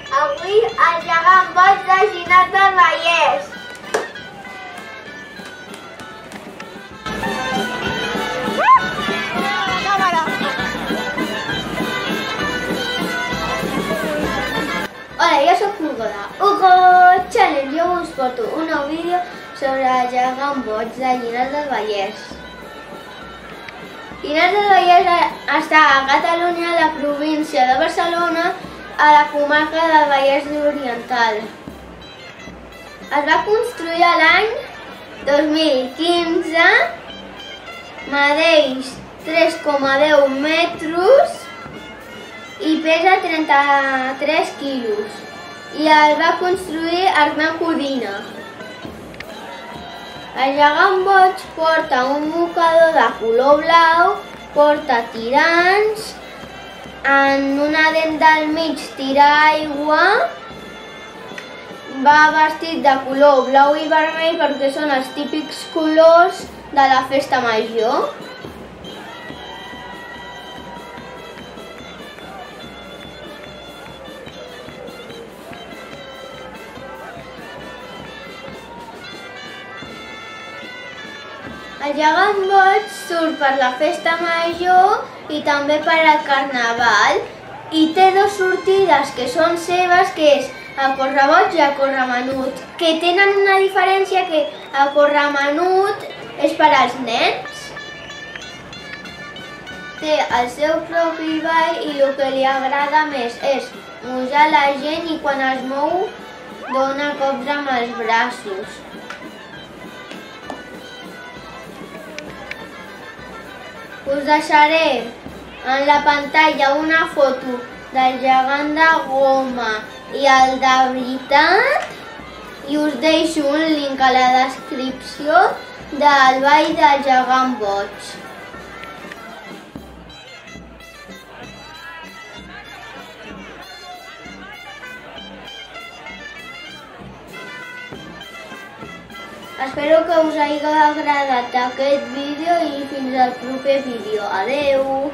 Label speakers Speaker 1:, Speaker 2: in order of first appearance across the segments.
Speaker 1: Avui el gegant boig de Llinars del Vallès. Hola, jo soc Hugo de Hugo Challenge. Jo us porto un nou vídeo sobre el gegant boig de Llinars del Vallès. Llinars del Vallès està a Catalunya, a la província de Barcelona, a la comarca del Vallès Oriental. Es va construir l'any 2015, medeix 3,10 metres i pesa 33 quilos. I el va construir Hernán Codina. El gegant boig porta un mocador de color blau, porta tirants, en una dent del mig tira aigua, va vestit de color blau i vermell perquè són els típics colors de la festa major. El gegant boig surt per la festa major i també per al carnaval i té dues sortides que són seves, que és el correboig i el corremenut, que tenen una diferència, que el corremenut és per als nens. Té el seu propi ball i el que li agrada més és mujar la gent i quan es mou dona cops amb els braços. Us deixaré en la pantalla una foto del gegant de goma i el de veritat i us deixo un link a la descripció del ball del gegant boig. Espero que us hagi agradat aquest vídeo i fins al proper vídeo. Adeu!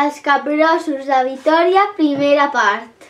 Speaker 1: Els capgrossos de Vitòria, primera part.